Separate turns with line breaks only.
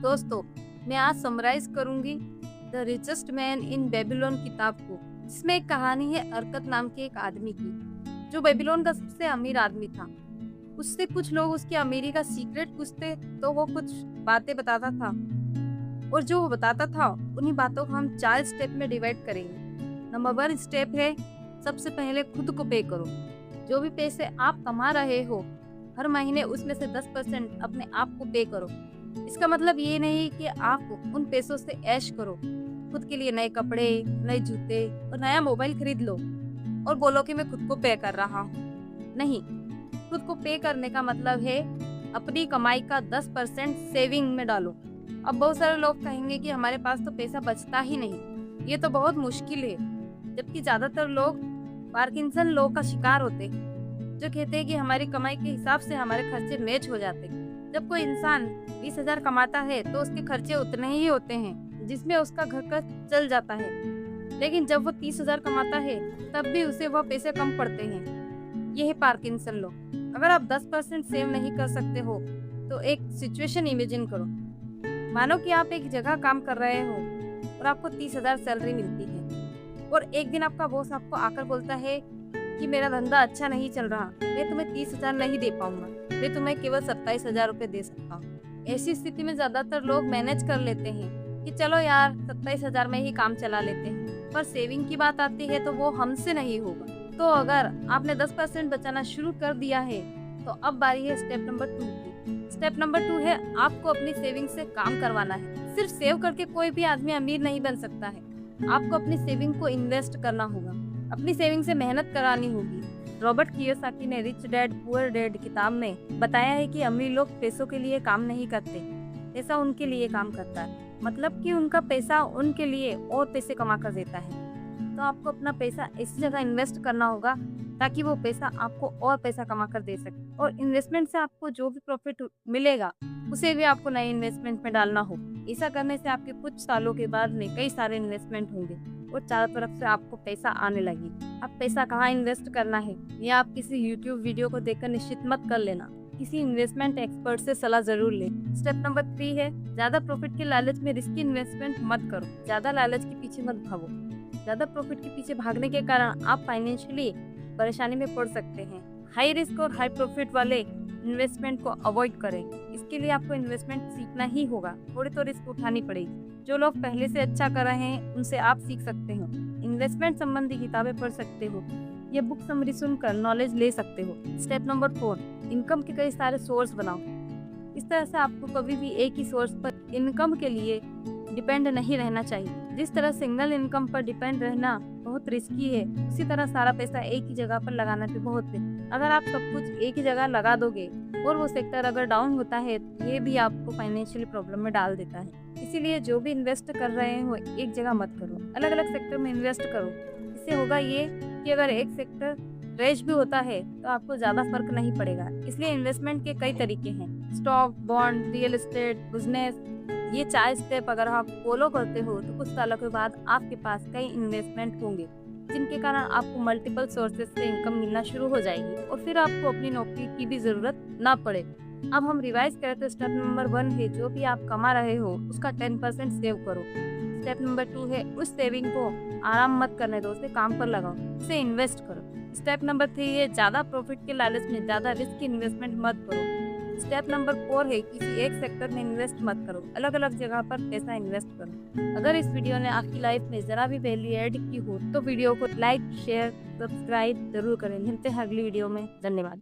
दोस्तों, मैं आज समराइज करूंगी the richest man in Babylon किताब को, जिसमें एक कहानी है अरकत नाम के एक आदमी की, जो बेबीलोन का सबसे अमीर आदमी था। उससे कुछ लोग उसकी अमीरी का सीक्रेट पूछते तो वो कुछ बातें बताता था, और जो वो बताता था उन्हीं बातों को हम 4 स्टेप में डिवाइड करेंगे। नंबर 1 स्टेप है, सबसे पहले खुद को पे करो। जो भी पैसे आप कमा रहे हो, हर महीने उसमें से 10% अपने आप को पे करो। इसका मतलब ये नहीं कि आप उन पैसों से ऐश करो, खुद के लिए नए कपड़े, नए जूते और नया मोबाइल खरीद लो और बोलो कि मैं खुद को पे कर रहा हूँ। नहीं, खुद को पे करने का मतलब है अपनी कमाई का 10% सेविंग में डालो। अब बहुत सारे लोग कहेंगे कि हमारे पास तो पैसा बचता ही नहीं, ये तो बहुत मुश्किल है। जबकि ज्यादातर लोग पार्किंसन लोग का शिकार होते हैं, जो कहते हैं कि हमारी कमाई के हिसाब से हमारे खर्चे मैच हो जाते हैं। जब कोई इंसान 20,000 कमाता है तो उसके खर्चे उतने ही होते हैं जिसमें उसका घर का चल जाता है, लेकिन जब वो 30,000 कमाता है तब भी उसे वह पैसे कम पड़ते हैं। ये है पार्किंसन लॉ। अगर आप 10% सेव नहीं कर सकते हो तो एक सिचुएशन इमेजिन करो। मानो कि आप एक जगह काम कर रहे हो और आपको 30,000 सैलरी मिलती है, और एक दिन आपका बॉस आपको आकर बोलता है कि मेरा धंधा अच्छा नहीं चल रहा, मैं तुम्हें 30,000 नहीं दे पाऊंगा, मैं तुम्हें केवल 27,000 रुपए दे सकता हूँ। ऐसी स्थिति में ज्यादातर लोग मैनेज कर लेते हैं कि चलो यार 27,000 में ही काम चला लेते हैं, पर सेविंग की बात आती है तो वो हमसे नहीं होगा। तो अगर आपने 10% बचाना शुरू कर दिया है तो अब बारी है स्टेप नंबर 2 की। स्टेप नंबर 2 है, आपको अपनी सेविंग से काम करवाना है। सिर्फ सेव करके कोई भी आदमी अमीर नहीं बन सकता है। आपको अपनी सेविंग को इन्वेस्ट करना होगा, अपनी सेविंग से मेहनत करानी होगी। रॉबर्ट कियोसाकी ने रिच डैड पुअर डैड किताब में बताया है कि अमीर लोग पैसों के लिए काम नहीं करते, पैसा उनके लिए काम करता है। मतलब कि उनका पैसा उनके लिए और पैसे कमा कर देता है। तो आपको अपना पैसा ऐसी जगह इन्वेस्ट करना होगा ताकि वो पैसा आपको और पैसा कमा कर दे सके, और इन्वेस्टमेंट से आपको जो भी प्रॉफिट मिलेगा उसे भी आपको नए इन्वेस्टमेंट में डालना हो। ऐसा करने से आपके कुछ सालों के बाद में कई सारे इन्वेस्टमेंट होंगे और चारों तरफ से आपको पैसा आने लगी। अब पैसा कहाँ इन्वेस्ट करना है ये आप किसी YouTube वीडियो को देखकर निश्चित मत कर लेना, किसी इन्वेस्टमेंट एक्सपर्ट से सलाह जरूर ले। स्टेप नंबर 3 है, ज्यादा प्रॉफिट के लालच में रिस्की इन्वेस्टमेंट मत करो। ज्यादा लालच के पीछे मत भागो। ज्यादा प्रॉफिट के पीछे भागने के कारण आप फाइनेंशियली परेशानी में पड़ सकते हैं। हाई रिस्क और हाई प्रॉफिट वाले इन्वेस्टमेंट को अवॉइड करें। इसके लिए आपको इन्वेस्टमेंट सीखना ही होगा, थोड़ी तो रिस्क उठानी पड़ेगी। जो लोग पहले से अच्छा कर रहे हैं उनसे आप सीख सकते हो, इन्वेस्टमेंट संबंधी किताबें पढ़ सकते हो या बुक समरी सुनकर नॉलेज ले सकते हो। स्टेप नंबर 4, इनकम के कई सारे सोर्स बनाओ। इस तरह से आपको कभी भी एक ही सोर्स पर इनकम के लिए डिपेंड नहीं रहना चाहिए। जिस तरह सिंगल इनकम पर डिपेंड रहना बहुत रिस्की है, उसी तरह सारा पैसा एक ही जगह पर लगाना भी बहुत है। अगर आप सब कुछ एक ही जगह लगा दोगे और वो सेक्टर अगर डाउन होता है तो ये भी आपको फाइनेंशियली प्रॉब्लम में डाल देता है। इसीलिए जो भी इन्वेस्ट कर रहे हो एक जगह मत करो, अलग अलग सेक्टर में इन्वेस्ट करो। इससे होगा ये कि अगर एक सेक्टर क्रैश भी होता है तो आपको ज्यादा फर्क नहीं पड़ेगा। इसलिए इन्वेस्टमेंट के कई तरीके हैं, stock, bond, real estate, business. ये 4 स्टेप अगर आप फॉलो करते हो तो कुछ सालों के बाद आपके पास कई इन्वेस्टमेंट होंगे जिनके कारण आपको मल्टीपल सोर्सेज से इनकम मिलना शुरू हो जाएगी, और फिर आपको अपनी नौकरी की भी जरूरत ना पड़े। अब हम रिवाइज करें तो स्टेप नंबर 1 है, जो भी आप कमा रहे हो उसका 10% सेव करो। स्टेप नंबर 2 है, उस सेविंग को आराम मत करने दो, उसे काम पर लगाओ, उसे इन्वेस्ट करो। स्टेप नंबर 3 है, ज्यादा प्रॉफिट के लालच में ज्यादा रिस्क इन्वेस्टमेंट मत करो। स्टेप नंबर 4 है, किसी एक सेक्टर में इन्वेस्ट मत करो, अलग अलग जगह पर पैसा इन्वेस्ट करो। अगर इस वीडियो ने आपकी लाइफ में जरा भी वैल्यू ऐड की हो तो वीडियो को लाइक, शेयर, सब्सक्राइब जरूर करें। मिलते हैं अगली वीडियो में। धन्यवाद।